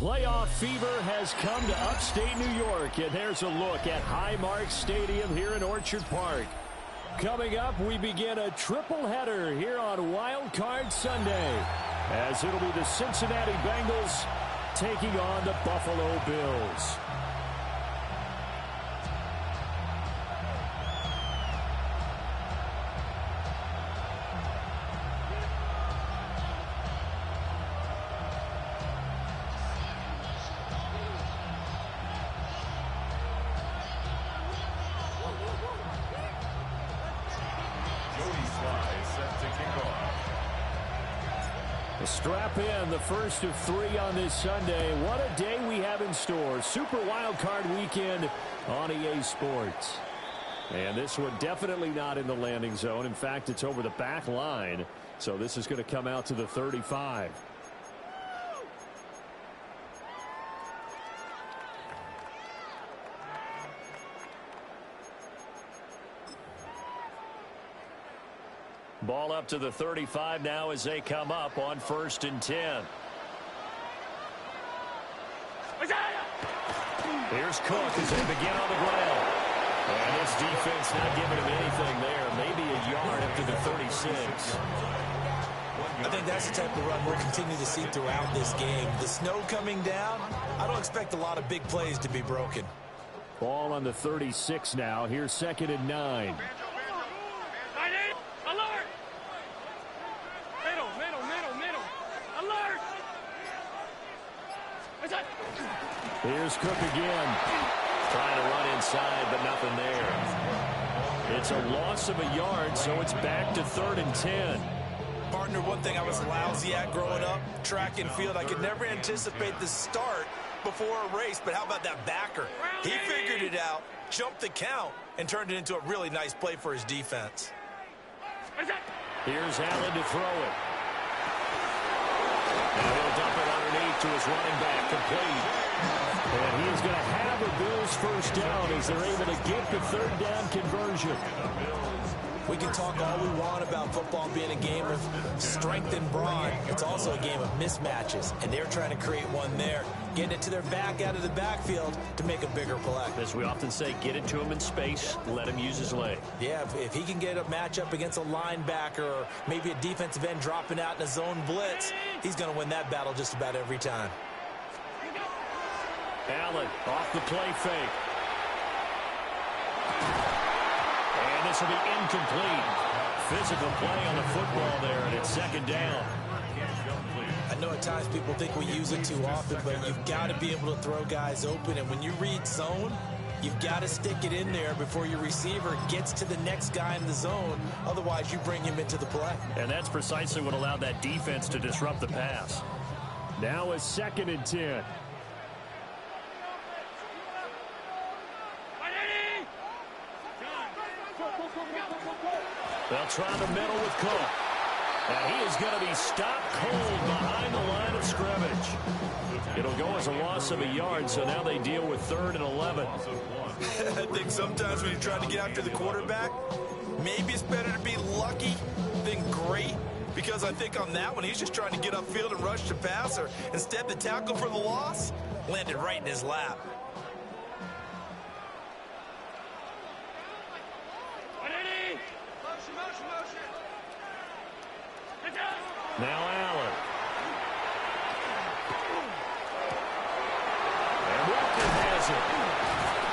Playoff fever has come to upstate New York, and there's a look at Highmark Stadium here in Orchard Park. Coming up, we begin a triple header here on Wildcard Sunday, as it'll be the Cincinnati Bengals taking on the Buffalo Bills. Strap in, the first of three on this Sunday. What a day we have in store. Super Wildcard Weekend on EA Sports. And this one definitely not in the landing zone. In fact, it's over the back line. So this is going to come out to the 35. Ball up to the 35 now as they come up on 1st and 10. Here's Cook as they begin on the ground. And this defense not giving him anything there. Maybe a yard up to the 36. I think that's the type of run we'll continue to see throughout this game. The snow coming down, I don't expect a lot of big plays to be broken. Ball on the 36 now. Here's 2nd and 9. Here's Cook again. Trying to run inside, but nothing there. It's a loss of a yard, so it's back to 3rd and 10. Partner, one thing I was lousy at growing up, track and field, I could never anticipate the start before a race, but how about that backer? He figured it out, jumped the count, and turned it into a really nice play for his defense. Here's Allen to throw it. And he'll dump it underneath to his running back, complete. And he is going to have a Bills first down as they're able to get the 3rd down conversion. We can talk all we want about football being a game of strength and brawn. It's also a game of mismatches, and they're trying to create one there, getting it to their back out of the backfield to make a bigger play. As we often say, get it to him in space, let him use his leg. Yeah, if he can get a matchup against a linebacker or maybe a defensive end dropping out in a zone blitz, he's going to win that battle just about every time. Allen off the play fake. And this will be incomplete. Physical play on the football there, and it's 2nd down. I know at times people think we use it too often, but you've got to be able to throw guys open. And when you read zone, you've got to stick it in there before your receiver gets to the next guy in the zone. Otherwise, you bring him into the play. And that's precisely what allowed that defense to disrupt the pass. Now it's 2nd and 10. They'll try the middle with Cook. And he is going to be stopped cold behind the line of scrimmage. It'll go as a loss of a yard, so now they deal with 3rd and 11. I think sometimes when you're trying to get after the quarterback, maybe it's better to be lucky than great. Because I think on that one, he's just trying to get upfield and rush the passer. Instead, the tackle for the loss landed right in his lap. Now Allen. And Walker has it.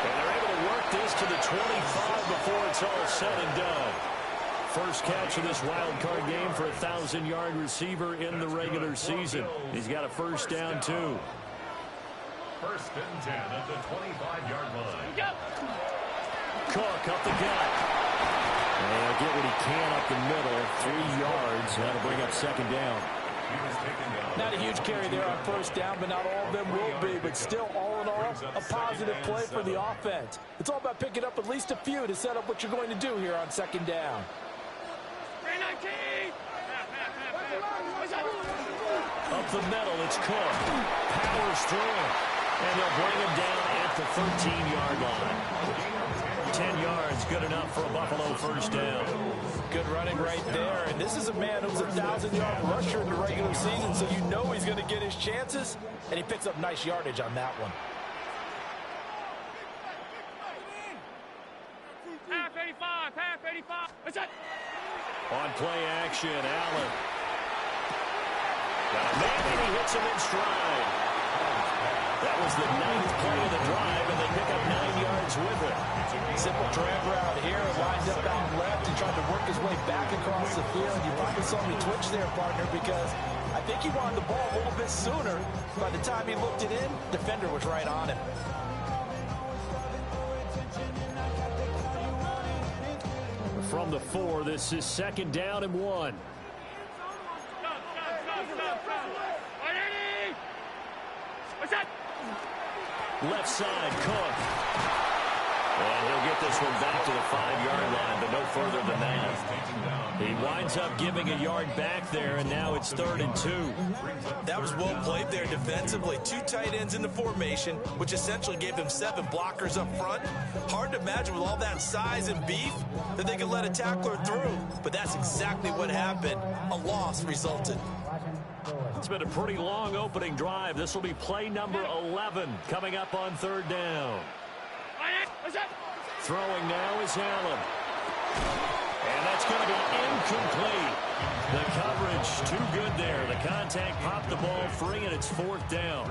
And they're able to work this to the 25 before it's all said and done. First catch of this wild card game for a 1,000-yard receiver in the regular season. He's got a first down, too. 1st and 10 at the 25-yard line. Cook up the gut. And he'll get what he can up the middle, 3 yards. That'll bring up 2nd down. Not a huge carry there on 1st down, but not all of them will be. But still, all in all, a positive play for the offense. It's all about picking up at least a few to set up what you're going to do here on 2nd down. Up the middle, it's Cook. Powers through. And they'll bring him down at the 13-yard line. 10 yards, good enough for a Buffalo first down. Good running right there. And this is a man who's a 1,000-yard rusher in the regular season, so you know he's going to get his chances. And he picks up nice yardage on that one. Half 85, half 85. What's that? On play action, Allen. Got a man, and he hits him in stride. That was the 9th play of the drive, and they pick up 9 yards with it. Simple drag route here. Lined up out left and tried to work his way back across the field. You probably saw me twitch there, partner, because I think he wanted the ball a little bit sooner. By the time he looked it in, defender was right on him. From the 4, this is 2nd down and 1. What's that? Left side, Cook. And he'll get this one back to the 5-yard line, but no further than that. He winds up giving a yard back there, and now it's 3rd and 2. That was well played there defensively. 2 tight ends in the formation, which essentially gave them 7 blockers up front. Hard to imagine with all that size and beef that they could let a tackler through. But that's exactly what happened. A loss resulted. It's been a pretty long opening drive. This will be play number 11 coming up on 3rd down. Throwing now is Allen. And that's going to be incomplete. The coverage too good there. The contact popped the ball free, and it's 4th down.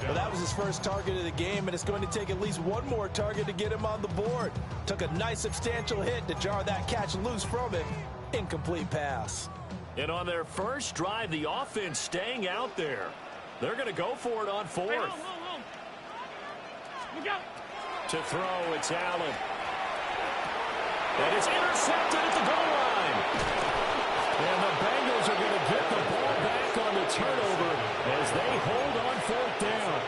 Well, that was his first target of the game, and it's going to take at least one more target to get him on the board. Took a nice substantial hit to jar that catch loose from him. Incomplete pass. And on their first drive, the offense staying out there. They're going to go for it on 4th. To throw, it's Allen. And it's intercepted at the goal line. And the Bengals are going to get the ball back on the turnover as they hold on 4th down.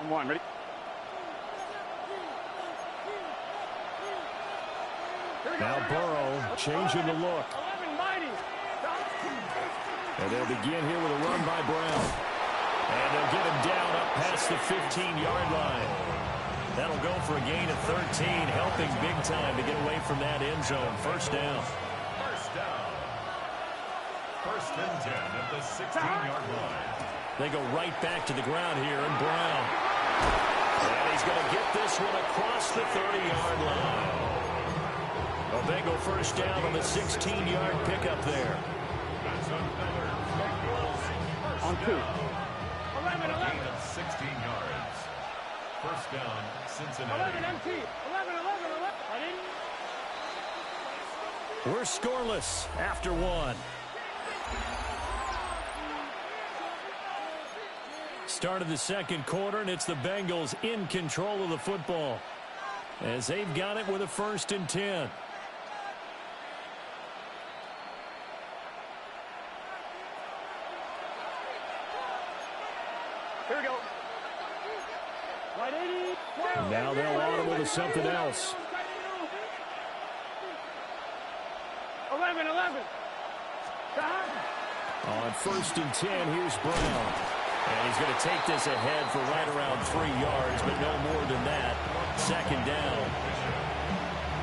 On 1, ready? Now Burrow changing the look. And they'll begin here with a run by Brown. And they'll get him down up past the 15-yard line. That'll go for a gain of 13, helping big time to get away from that end zone. First down. First down. 1st and 10 at the 16-yard line. They go right back to the ground here, and Brown. And he's going to get this one across the 30-yard line. A Bengal first down on the 16-yard pickup there. That's another Bengals On 2. 11, 11. gain of 16 yards. First down, Cincinnati. 11, MT. 11, 11, 11. We're scoreless after 1. Start of the 2nd quarter, and it's the Bengals in control of the football as they've got it with a 1st and 10. Here we go. Right 80. And now they'll audible to something else. 11, 11. On 1st and 10, here's Brown. And he's going to take this ahead for right around 3 yards, but no more than that. 2nd down.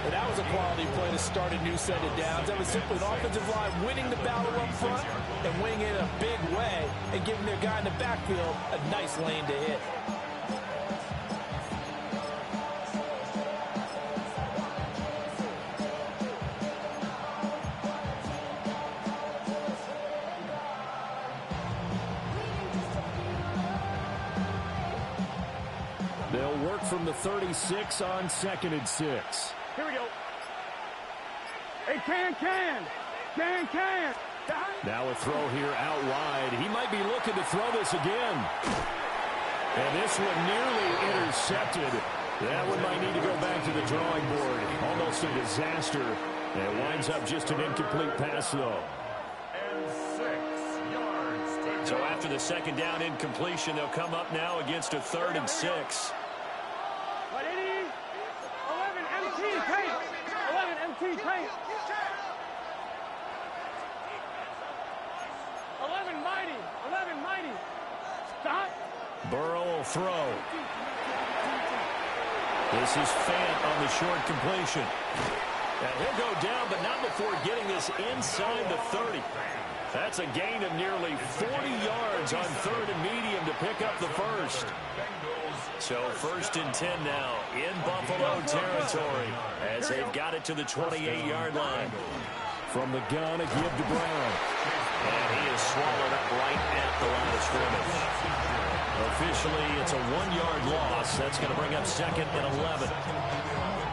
And that was a quality play to start a new set of downs. That was simply an offensive line winning the battle up front and winning it in a big way and giving their guy in the backfield a nice lane to hit. They'll work from the 36 on 2nd and 6. Here we go. Hey, can. Now a throw here out wide. He might be looking to throw this again. And this one nearly intercepted. That one might need to go back to the drawing board. Almost a disaster. And it winds up just an incomplete pass, though. And 6 yards. So after the 2nd down incompletion, they'll come up now against a 3rd and 6. 11, MT, paint. 11, MT, paint. 11, 11, mighty. Stop. Burrow will throw. This is Fant on the short completion. And he'll go down, but not before getting this inside the 30. That's a gain of nearly 40 yards on 3rd and medium to pick up the first. So 1st and 10 now in Buffalo territory as they've got it to the 28-yard line. From the gun, a give to Brown. And he is swallowed up right at the line of scrimmage. Officially, it's a 1-yard loss. That's going to bring up 2nd and 11.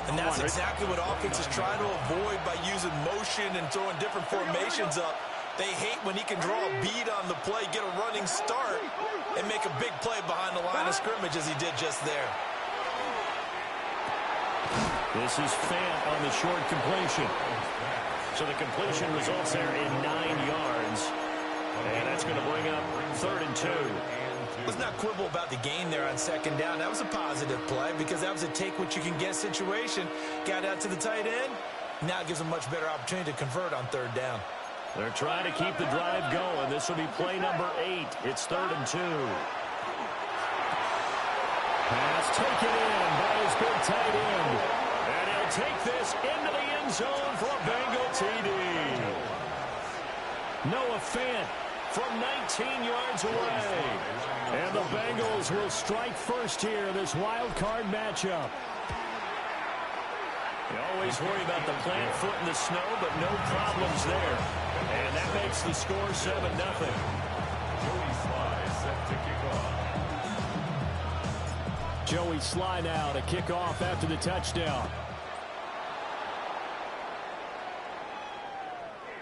And that's exactly what offenses try to avoid by using motion and throwing different formations up. They hate when he can draw a bead on the play, get a running start, and make a big play behind the line of scrimmage as he did just there. This is Fant on the short completion. So the completion results there in 9 yards. And that's going to bring up 3rd and 2. Let's not quibble about the gain there on 2nd down. That was a positive play because that was a take-what-you-can-get situation. Got out to the tight end. Now it gives them a much better opportunity to convert on 3rd down. They're trying to keep the drive going. This will be play number 8. It's 3rd and 2. Pass taken in by his big tight end. And he'll take this into the end zone for a Bengal TD. Noah Fant from 19 yards away. And the Bengals will strike first here in this wild card matchup. You always worry about the plant foot in the snow, but no problems there. And that makes the score 7-0. Joey Sly now to kick off after the touchdown.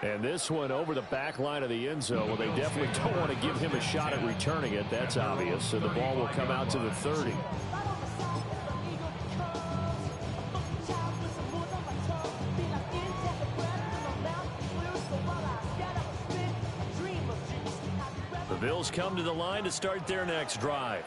And this one over the back line of the end zone. Well, they definitely don't want to give him a shot at returning it. That's obvious. So the ball will come out to the 30. The Bills come to the line to start their next drive.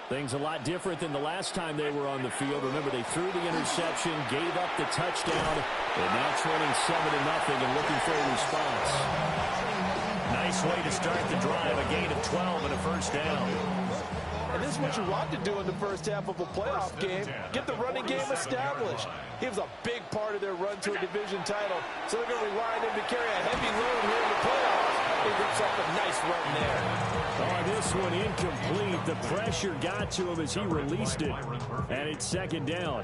Things a lot different than the last time they were on the field. Remember, they threw the interception, gave up the touchdown, and now trailing 7-0 and looking for a response. Nice way to start the drive, a gain of 12 and a first down. And this is what you want to do in the first half of a playoff game. Get the running game established. He was a big part of their run to a division title, so they're going to rely on him to carry a heavy load here in the playoffs. He rips up a nice run there. Oh, this one incomplete. The pressure got to him as he released it, and it's 2nd down.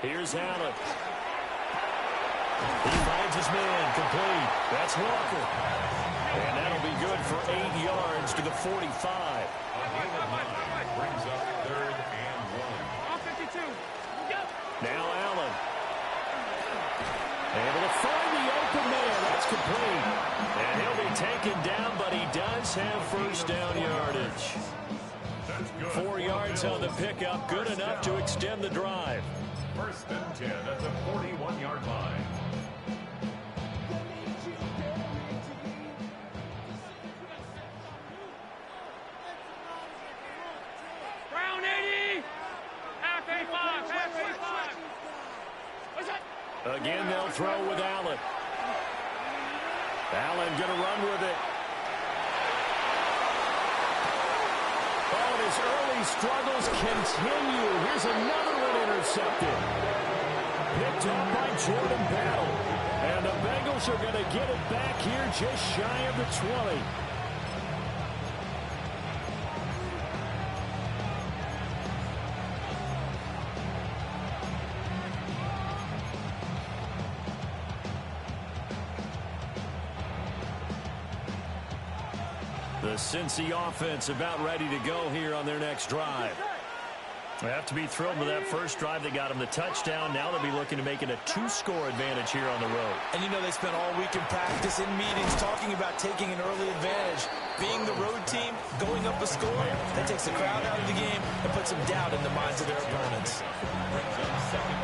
Here's Allen. He finds his man, complete. That's Walker. And that'll be good for 8 yards to the 45. Brings up 3rd and 1. Now Allen. Able to find the open man. That's complete. And he'll be taken down, but he does have first down yardage. 4 yards on the pickup. Good enough to extend the drive. 1st and 10 at the 41-yard line. Brown 80. Half 85. Half 85. What's that? Again, they'll throw with Allen. Allen going to run with it. Oh, his early struggles continue. Here's another one intercepted. Picked up by Jordan Battle. And the Bengals are going to get it back here just shy of the 20. The Cincy offense about ready to go here on their next drive. They have to be thrilled with that first drive. They got them the touchdown. Now they'll be looking to make it a 2-score advantage here on the road. And you know they spent all week in practice, in meetings, talking about taking an early advantage. Being the road team, going up a score, that takes the crowd out of the game and puts some doubt in the minds of their opponents.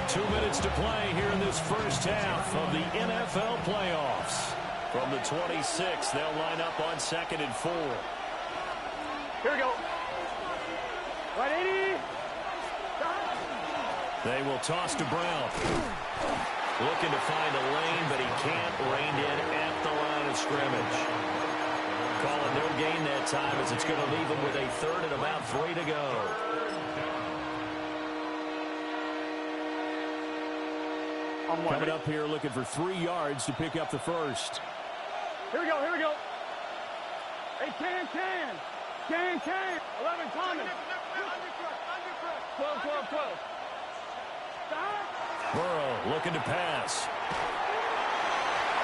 2 minutes to play here in this first half of the NFL playoffs. From the 26, they'll line up on 2nd and 4. Here we go. Right 80. They will toss to Brown. Looking to find a lane, but he can't. Reined in at the line of scrimmage. Calling no gain that time as it's going to leave him with a third and about 3 to go. Coming up here looking for 3 yards to pick up the first. Here we go, here we go. Hey, can. 11 coming. 12. Burrow looking to pass.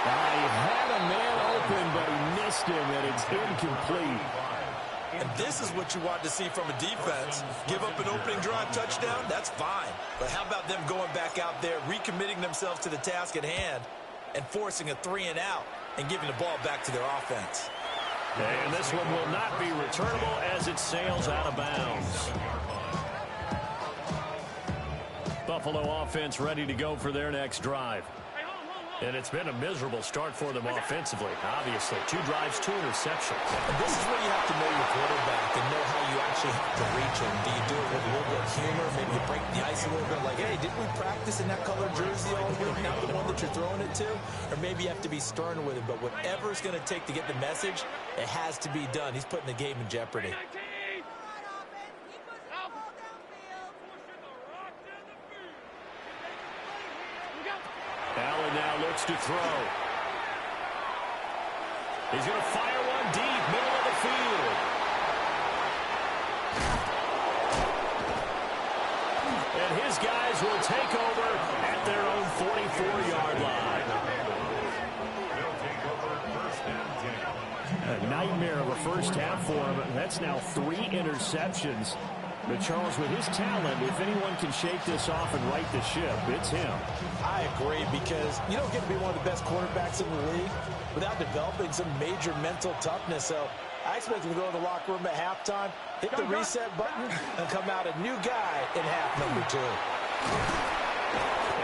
He had a man open, but he missed him, and it's incomplete. And this is what you want to see from a defense. Give up an opening drive touchdown, that's fine. But how about them going back out there, recommitting themselves to the task at hand, and forcing a 3-and-out and giving the ball back to their offense. And this one will not be returnable as it sails out of bounds. Buffalo offense ready to go for their next drive. And it's been a miserable start for them offensively, obviously. 2 drives, 2 interceptions. And this is where you have to know your quarterback and know how you actually have to reach him. Do you do it with a little bit of humor? Maybe you break the ice a little bit like, hey, didn't we practice in that color jersey all week, not the one that you're throwing it to? Or maybe you have to be stern with him. But whatever it's going to take to get the message, it has to be done. He's putting the game in jeopardy. Allen now looks to throw. He's going to fire one deep, middle of the field. And his guys will take over at their own 44-yard line. A nightmare of a first half for him. That's now 3 interceptions. But, Charles, with his talent, if anyone can shake this off and right the ship, it's him. I agree, because you don't get to be one of the best quarterbacks in the league without developing some major mental toughness. So I expect him to go in the locker room at halftime, hit the reset button, and come out a new guy in half number 2.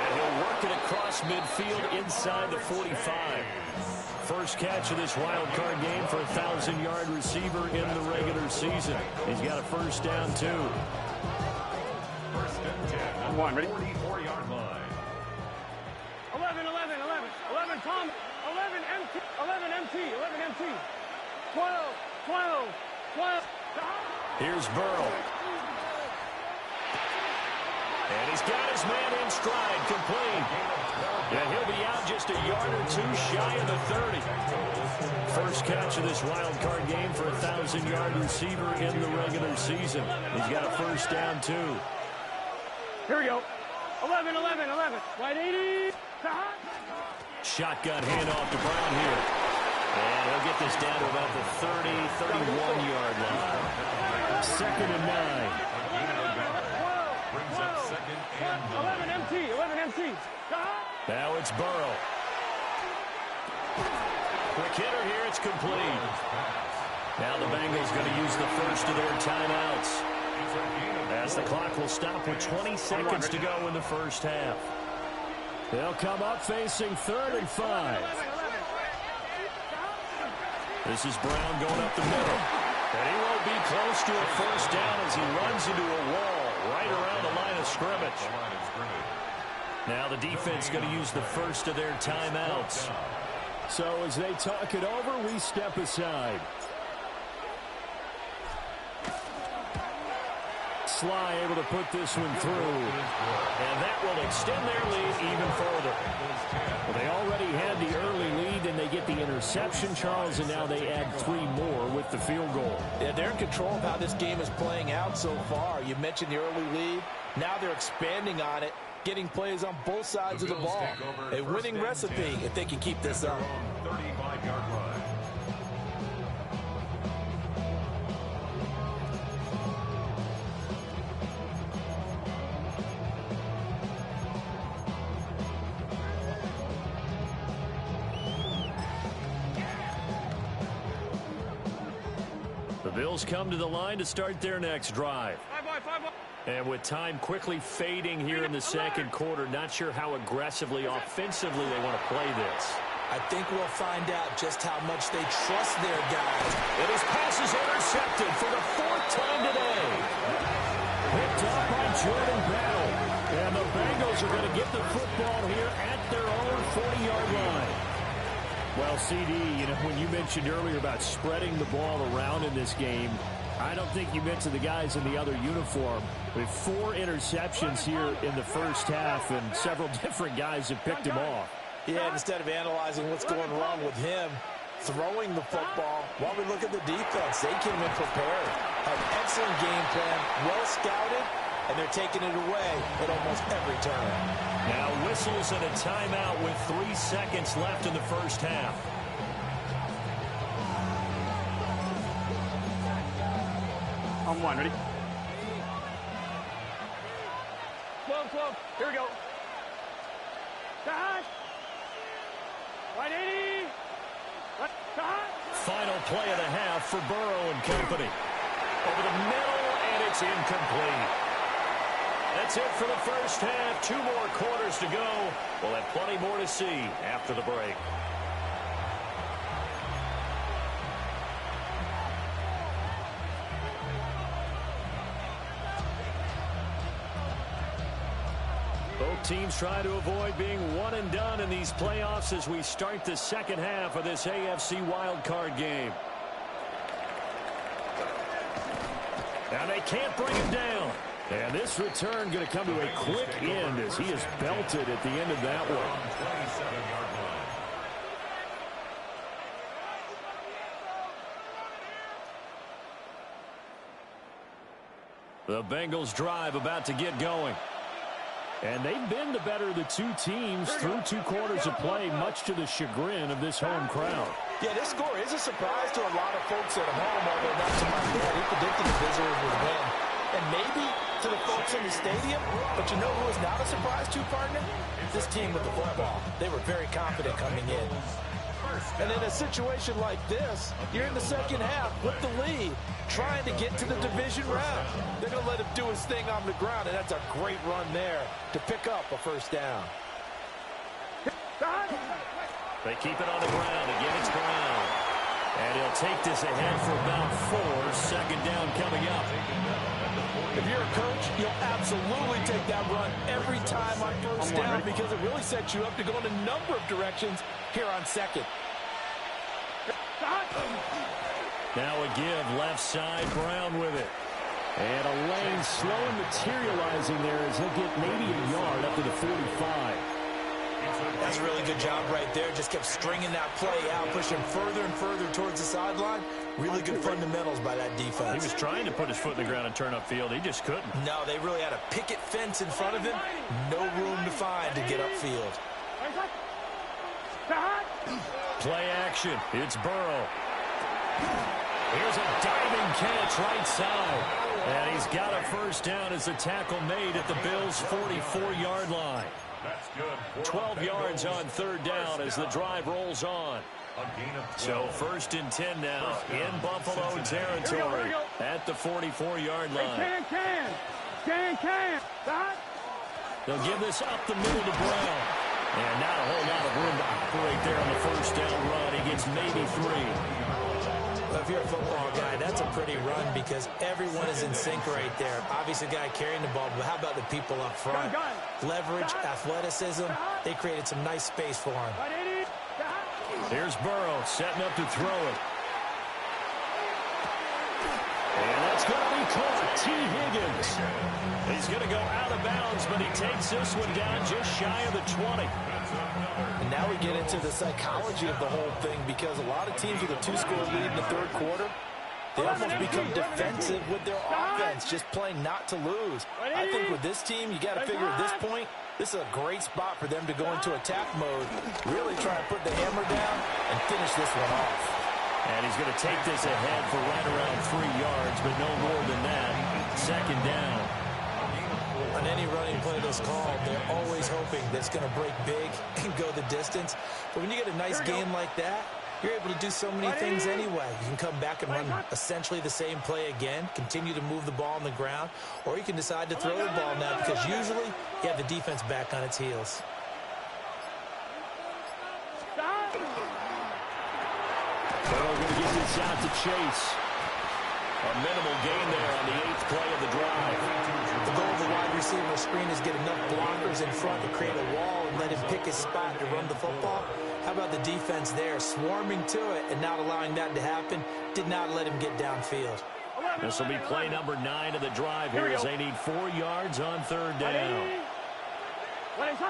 And he'll work it across midfield inside the 45. First catch of this wild card game for a 1,000-yard receiver in the regular season. He's got a first down, too. First and 10. 1, ready? 44-yard line. 11, Tom. 11 MT. 12. Here's Burrow. And he's got his man in stride, complete. And he'll be out just a yard or 2 shy of the 30. First catch of this wild card game for a 1,000-yard receiver in the regular season. He's got a first down, too. Here we go. 11. Right 80. Shotgun handoff to Brown here. And he'll get this down to about the 30, 31-yard line. 2nd and 9. Brings up 2nd and 9. 11 MT. Now it's Burrow. Quick hitter here, it's complete. Now the Bengals going to use the first of their timeouts, as the clock will stop with 20 seconds to go in the first half. They'll come up facing 3rd and 5. This is Brown going up the middle. And he won't be close to a first down as he runs into a wall right around the line of scrimmage. Now the defense going to use the first of their timeouts. So as they talk it over, we step aside. Sly able to put this one through. And that will extend their lead even further. Well, they already had the early lead, and they get the interception, Charles, and now they add 3 more with the field goal. Yeah, they're in control of how this game is playing out so far. You mentioned the early lead. Now they're expanding on it, getting plays on both sides of the ball. A winning recipe if they can keep this up. 35-yard line. The Bills come to the line to start their next drive. And with time quickly fading here in the second quarter, not sure how aggressively, offensively they want to play this. I think we'll find out just how much they trust their guys. And his pass is intercepted for the 4th time today. Picked up by Jordan Battle. And the Bengals are going to get the football here at their own 40-yard line. Well, CD, when you mentioned earlier about spreading the ball around in this game, I don't think you meant to the guys in the other uniform. With 4 interceptions here in the first half, and several different guys have picked him off. Yeah, instead of analyzing what's going wrong with him throwing the football, while we look at the defense, they came in prepared. An excellent game plan, well scouted, and they're taking it away at almost every turn. Now whistles and a timeout with 3 seconds left in the first half. On 1, ready? 12. Here we go. Side. Right 80. Side. Final play of the half for Burrow and company. Over the middle, and it's incomplete. That's it for the first half. 2 more quarters to go. We'll have plenty more to see after the break. Both teams try to avoid being one and done in these playoffs as we start the second half of this AFC wildcard game. Now they can't bring him down. And this return going to come to a quick end as he is belted at the end of that one. The Bengals drive about to get going. And they've been the better of the 2 teams through 2 quarters of play, much to the chagrin of this home crowd. Yeah, this score is a surprise to a lot of folks at home, although not to my dad. He predicted the visitors would win. And maybe to the folks in the stadium, but you know who is not a surprise to, partner? This team with the football. They were very confident coming in. And in a situation like this, you're in the second half with the lead, trying to get to the division round. They're going to let him do his thing on the ground, and that's a great run there to pick up a first down. They keep it on the ground. Again, it's Brown. And he'll take this ahead for about 4. Second down coming up. If you're a coach, you'll absolutely take that run every time on first down because it really sets you up to go in a number of directions here on second. Now a give left side, Brown with it. And a lane slow and materializing there as he'll get maybe a yard up to the 45. That's a really good job right there. Just kept stringing that play out, pushing further and further towards the sideline. Really good fundamentals by that defense. He was trying to put his foot in the ground and turn upfield. He just couldn't. No, they really had a picket fence in front of him. No room to find to get upfield. Play action. It's Burrow. Here's a diving catch right side. And he's got a first down as the tackle made at the Bills' 44-yard line. 12 yards on third down as the drive rolls on. So first and 10 now in Buffalo territory at the 44-yard line. Can. They'll give this up the middle to Brown. And not a whole lot of room to operate there on the first down run. He gets maybe 3. Well, if you're a football guy, that's a pretty run because everyone is in sync right there. Obviously, the guy carrying the ball, but how about the people up front? Leverage, athleticism, they created some nice space for him. Here's Burrow setting up to throw it. And that's going to be caught. T. Higgins. He's going to go out of bounds, but he takes this one down just shy of the 20. And now we get into the psychology of the whole thing because a lot of teams with a 2-score lead in the third quarter, they almost become defensive with their offense, just playing not to lose. I think with this team, you got to figure at this point, this is a great spot for them to go into attack mode, really try to put the hammer down and finish this one off. And he's going to take this ahead for right around 3 yards, but no more than that. Second down. On any running play that's called, they're always hoping that it's going to break big and go the distance. But when you get a nice game like that, you're able to do so many things anyway. You can come back and run essentially the same play again, continue to move the ball on the ground, or you can decide to throw the ball now because usually you have the defense back on its heels. Burrow going to get this out to Chase. A minimal gain there on the 8th play of the drive. The goal of the wide receiver is screen is get enough blockers in front to create a wall and let him pick his spot to run the football. How about the defense there, swarming to it and not allowing that to happen? Did not let him get downfield. This will be play number 9 of the drive here as they need 4 yards on third down. 12.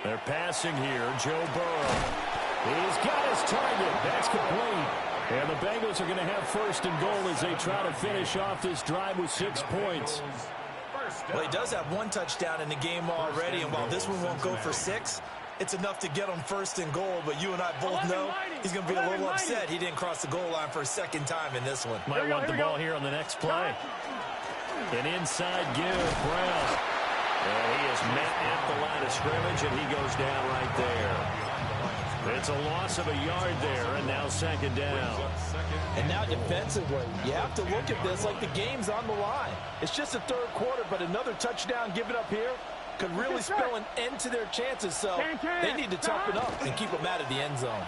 They're passing here. Joe Burrow. He's got his target. That's complete. And the Bengals are going to have first and goal as they try to finish off this drive with 6 points. Well, he does have 1 touchdown in the game already, and while this one won't go for 6, it's enough to get him first and goal. But you and I both know he's going to be a little upset he didn't cross the goal line for a second time in this one. Might want the ball here on the next play. An inside give, Brown. And he is met at the line of scrimmage, and he goes down right there. It's a loss of a yard there, and now second down. And now defensively, you have to look at this like the game's on the line. It's just the third quarter, but another touchdown given up here could really spell an end to their chances, so they need to toughen up and keep them out of the end zone.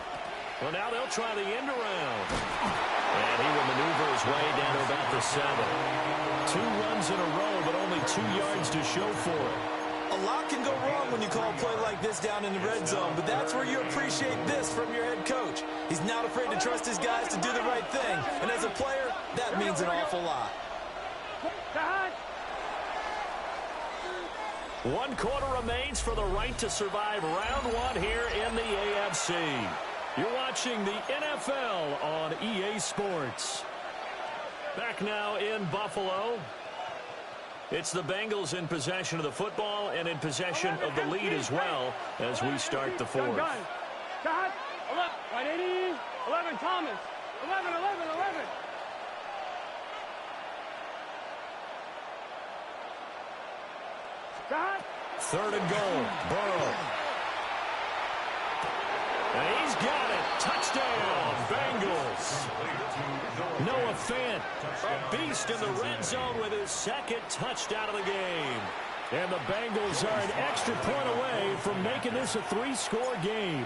Well, now they'll try the end around. And he will maneuver his way down to about the 7. 2 runs in a row, but only 2 yards to show for it. A lot can go wrong when you call a play like this down in the red zone, but that's where you appreciate this from your head coach. He's not afraid to trust his guys to do the right thing, and as a player, that means an awful lot. 1 quarter remains for the right to survive round 1 here in the AFC. You're watching the NFL on EA Sports. Back now in Buffalo. It's the Bengals in possession of the football and in possession of the lead as well as we start the 4th. 180, 11, Thomas. 11. Third and goal. Burrow. And he's got it. Touchdown, Bengals. Noah Fant, a beast in the red zone with his 2nd touchdown of the game. And the Bengals are an extra point away from making this a 3-score game.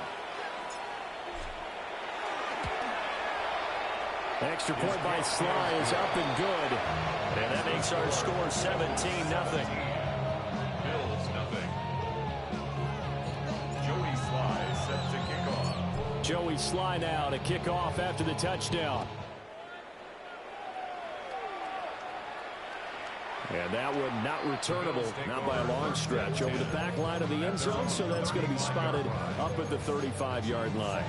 Extra point by Sly is up and good. And that makes our score 17-0. Bills, nothing. Joey Sly set to kick off. Joey Sly now to kick off after the touchdown. And that one not returnable, not by a long stretch, over the back line of the end zone, so that's going to be spotted up at the 35-yard line.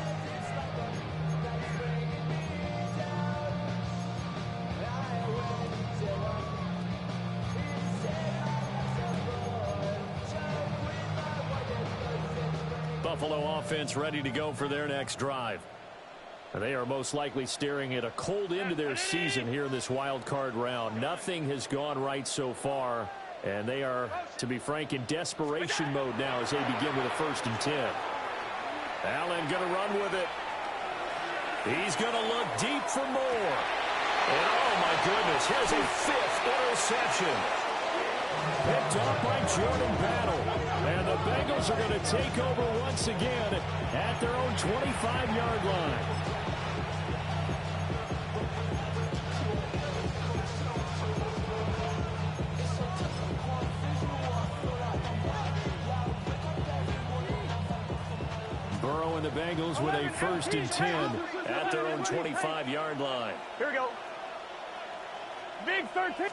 Buffalo offense ready to go for their next drive. They are most likely staring at a cold end to their season here in this wild card round. Nothing has gone right so far, and they are, to be frank, in desperation mode now as they begin with a 1st and 10. Allen going to run with it. He's going to look deep for more. And oh my goodness, here's a 5th interception. Picked off by Jordan Battle. And the Bengals are going to take over once again at their own 25-yard line. Burrow and the Bengals with a 1st and 10 at their own 25-yard line. Here we go. Big 13.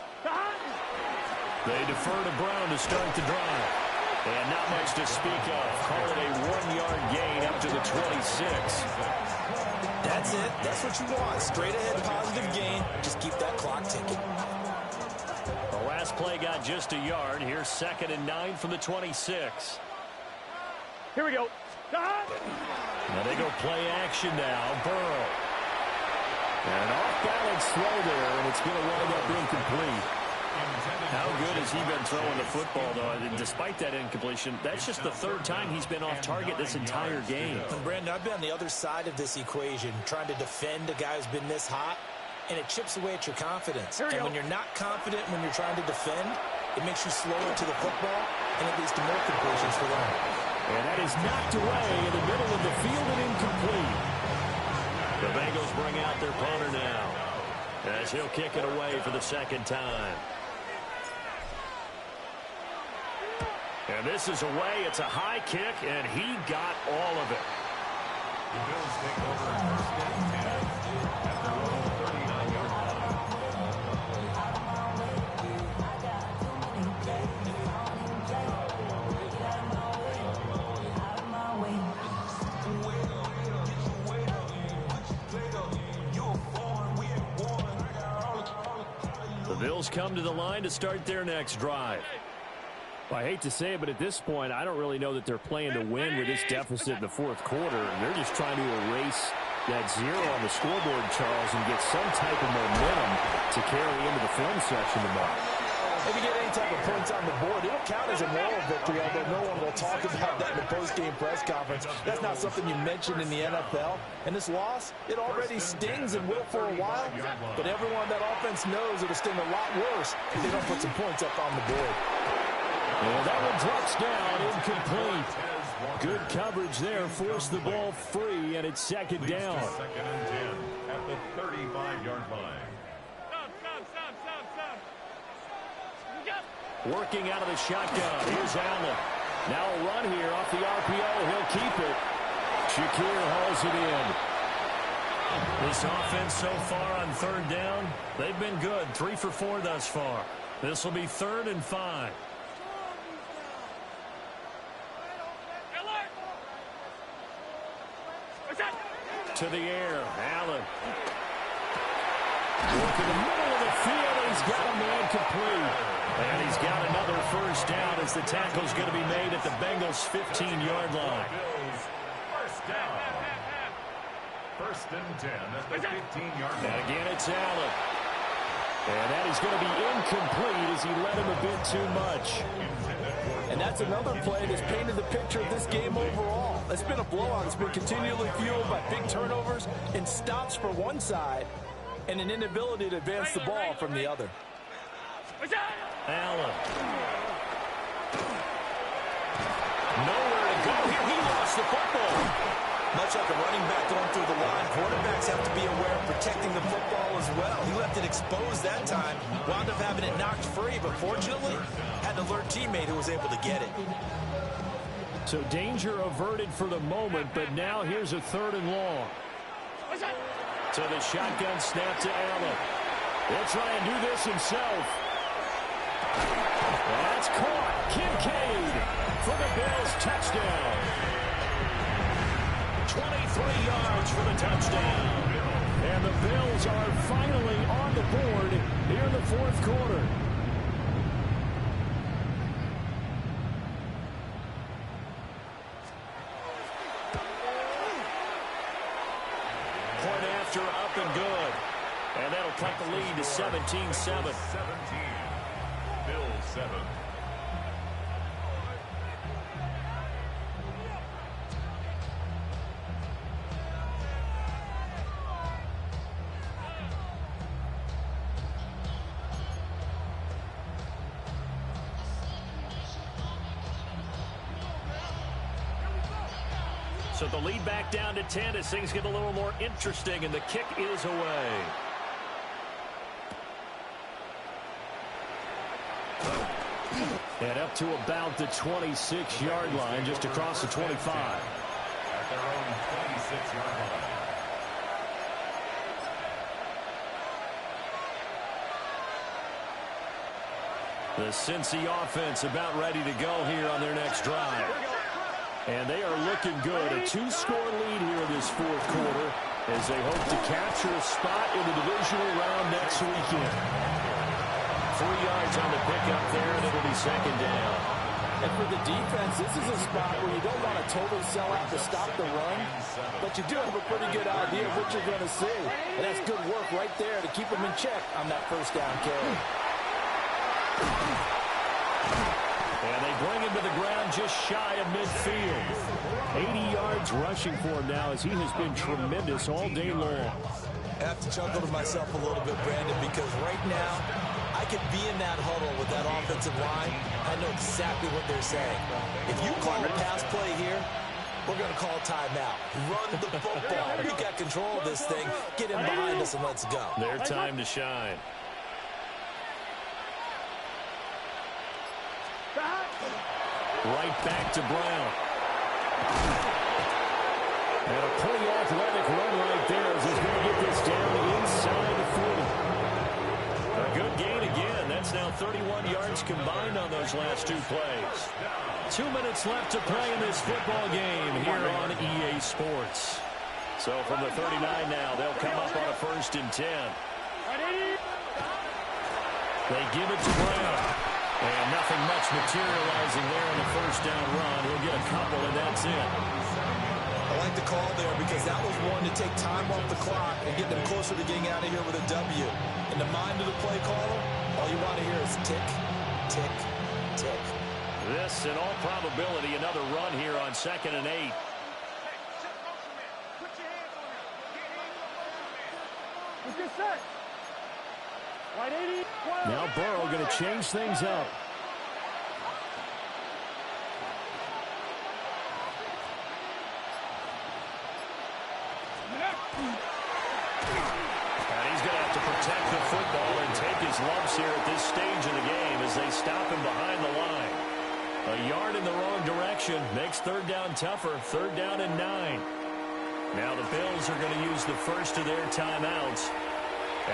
They defer to Brown to start the drive. And not much to speak of. Call it a 1-yard gain up to the 26. That's it. That's what you want. Straight ahead, positive gain. Just keep that clock ticking. The last play got just a yard. Here's 2nd and 9 from the 26. Here we go. Now they go play action now. Burrow. And off-balance throw there, and it's going to wind up incomplete. How good has he been throwing the football, though? And despite that incompletion, that's just the 3rd time he's been off target this entire game. And Brandon, I've been on the other side of this equation, trying to defend a guy who's been this hot, and it chips away at your confidence. And when you're not confident when you're trying to defend, it makes you slower to the football, and it leads to more completions for them. And that is knocked away in the middle of the field and incomplete. The Bengals bring out their punter now, as he'll kick it away for the second time. And this is away. It's a high kick, and he got all of it. The Bills take over first and 10 at their own 39-yard line. The Bills come to the line to start their next drive. Well, I hate to say it, but at this point, I don't really know that they're playing to win with this deficit in the fourth quarter. They're just trying to erase that zero on the scoreboard, Charles, and get some type of momentum to carry into the film session tomorrow. If you get any type of points on the board, it'll count as a moral victory, although no one will talk about that in the post-game press conference. That's not something you mentioned in the NFL. And this loss, it already stings and will for a while, but everyone on that offense knows it'll sting a lot worse if they don't put some points up on the board. And that one drops down, incomplete. Good coverage there, forced the ball free, and it's second down. Second and 10 at the 35-yard line. Working out of the shotgun. Here's Allen. Now a run here off the RPO. He'll keep it. Shakir hauls it in. This offense so far on third down, they've been good. 3 for 4 thus far. This will be 3rd and 5. To the air. Allen. Working the middle of the field, and he's got a man complete. And he's got another first down as the tackle's going to be made at the Bengals' 15-yard line. Bills first down. First and 10 at the 15-yard line. And again, it's Allen. And that is going to be incomplete as he led him a bit too much. And that's another play that's painted the picture of this game overall. It's been a blowout. It's been continually fueled by big turnovers and stops for one side and an inability to advance the ball from the other. Allen. Nowhere to go here. He lost the football. Much like a running back going through the line, quarterbacks have to be aware of protecting the football as well. He left it exposed that time, wound up having it knocked free, but fortunately, had an alert teammate who was able to get it. So danger averted for the moment, but now here's a 3rd and long. To the shotgun snap to Allen. He'll try and do this himself. That's caught. Kincaid for the Bills touchdown. 23 yards for the touchdown. And the Bills are finally on the board here in the fourth quarter. Point after, up and good. And that'll cut the lead to 17-7. 17. Bills 7. So the lead back down to 10 as things get a little more interesting, and the kick is away. And up to about the 26-yard line, just across the 25. At their own 26-yard line. The Cincy offense about ready to go here on their next drive. And they are looking good. A 2-score lead here in this fourth quarter as they hope to capture a spot in the divisional round next weekend. 3 yards on the pickup there, and it'll be second down. And for the defense, this is a spot where you don't want to totally sell out to stop the run, but you do have a pretty good idea of what you're going to see. And that's good work right there to keep them in check on that first down carry. And they bring him to the ground just shy of midfield. 80 yards rushing for him now as he has been tremendous all day long. I have to chuckle to myself a little bit, Brandon, because right now, I could be in that huddle with that offensive line. I know exactly what they're saying. If you call a pass play here, We're going to call timeout. Run the football. We got control of this thing. Get him behind us and let's go. Their time to shine. Right back to Brown. And a pretty athletic run right there as he's going to get this down inside the 40. A good gain again. That's now 31 yards combined on those last two plays. 2 minutes left to play in this football game here on EA Sports. So from the 39 now, they'll come up on a 1st and 10. They give it to Brown. And nothing much materializing there on the 1st down run. He'll get a couple, and that's it. I like the call there because that was one to take time off the clock and get them closer to getting out of here with a W. In the mind of the play caller, all you want to hear is tick, tick, tick. This, in all probability, another run here on 2nd and 8. Get set. Right 80. Now Burrow going to change things up. And he's going to have to protect the football and take his lumps here at this stage of the game as they stop him behind the line. A yard in the wrong direction makes 3rd down tougher. 3rd down and 9. Now the Bills are going to use the first of their timeouts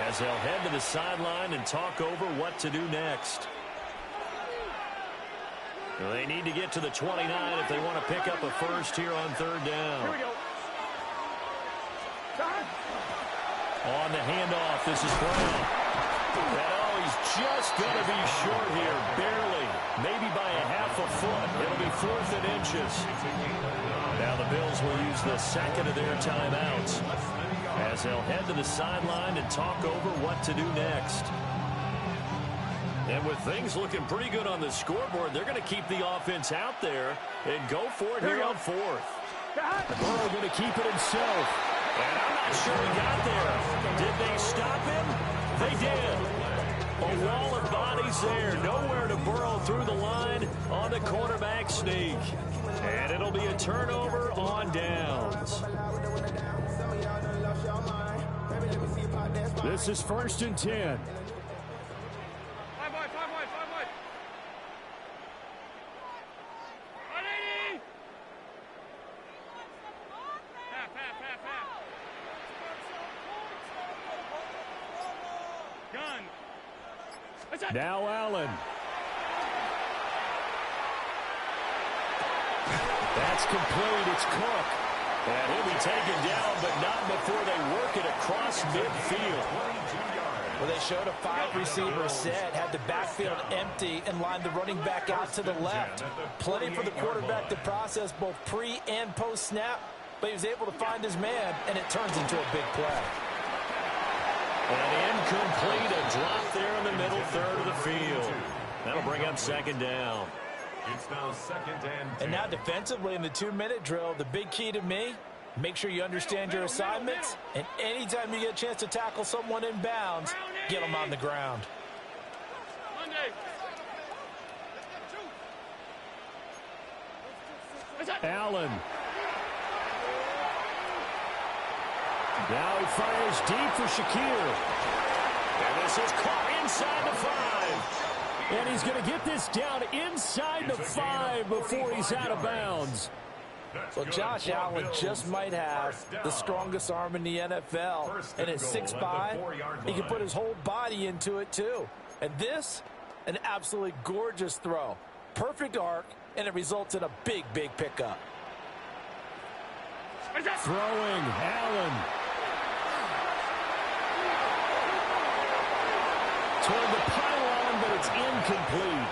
as they'll head to the sideline and talk over what to do next. They need to get to the 29 if they want to pick up a first here on 3rd down. Here we go. On the handoff, this is Brown. And he's just going to be short here, barely, maybe by a half a foot. It'll be 4th and inches. Now the Bills will use the second of their timeouts as they'll head to the sideline and talk over what to do next. And with things looking pretty good on the scoreboard, they're going to keep the offense out there and go for it here on 4th. Burrow going to keep it himself. And I'm not sure he got there. Did they stop him? They did. A wall of bodies there. Nowhere to Burrow through the line on the quarterback sneak. And it'll be a turnover on downs. This is 1st and 10. Five wide. 180. Half. Gun. Now Allen. That's complete. It's Cook. And he'll be taken down, but not before they work it across midfield. Well, they showed a 5-receiver set, had the backfield empty, and lined the running back out to the left. Plenty for the quarterback to process both pre- and post-snap, but he was able to find his man, and it turns into a big play. And incomplete, a drop there in the middle third of the field. That'll bring up 2nd down. It's now 2nd and 10. And now defensively in the 2-minute drill, the big key to me, make sure you understand your assignments, and anytime you get a chance to tackle someone in bounds, get them on the ground. Allen. Now he fires deep for Shakir. And this is caught inside the 5. And he's going to get this down inside the 5 before he's out of bounds. Well, Josh Allen just might have the strongest arm in the NFL. And at 6'5", he can put his whole body into it, too. And this, an absolutely gorgeous throw. Perfect arc, and it results in a big, big pickup. Throwing, Allen. Toward the pylon, but it's incomplete.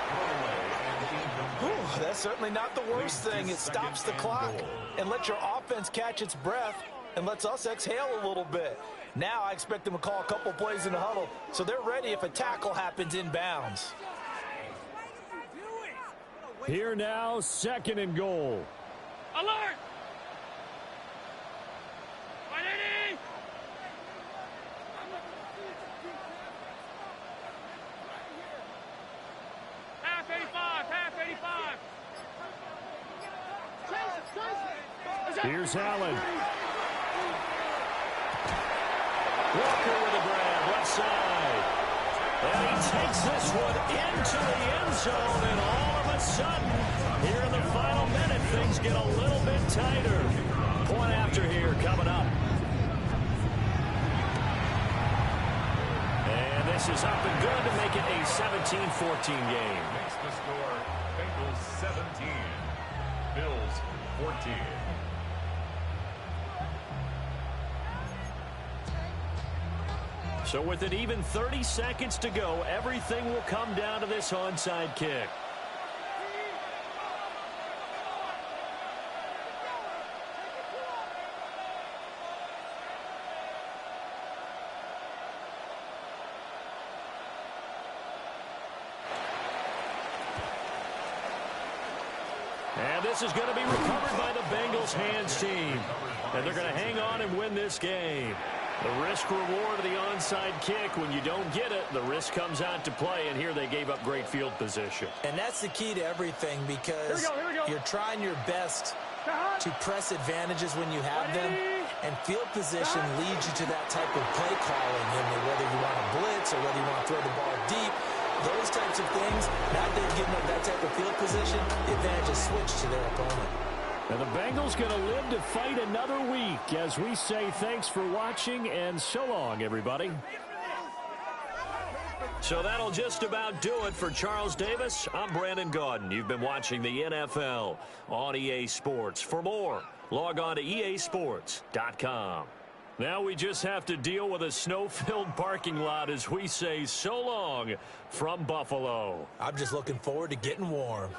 Ooh, that's certainly not the worst thing. It stops the clock and lets your offense catch its breath and lets us exhale a little bit. Now I expect them to call a couple plays in the huddle so they're ready if a tackle happens inbounds. Here now, 2nd and goal. Alert! 180! Half 85. Here's Allen. Walker with a grab, left side. And he takes this one into the end zone, and all of a sudden, here in the final minute, things get a little bit tighter. Point after here coming up. And this is up and good to make it a 17-14 game. Makes the score Bengals 17, Bills 14. So with an even 30 seconds to go, everything will come down to this onside kick. And this is going to be recovered by the Bengals hands team. And they're going to hang on and win this game. The risk-reward of the onside kick, when you don't get it, the risk comes out to play, and here they gave up great field position. And that's the key to everything, because Here we go. you're trying your best to press advantages when you have them, and field position leads you to that type of play calling, whether you want to blitz or whether you want to throw the ball deep. Those types of things, now that they've given up that type of field position, the advantage is switched to their opponent. And the Bengals going to live to fight another week as we say thanks for watching and so long, everybody. So that'll just about do it for Charles Davis. I'm Brandon Gaudin. You've been watching the NFL on EA Sports. For more, log on to easports.com. Now we just have to deal with a snow-filled parking lot as we say so long from Buffalo. I'm just looking forward to getting warm.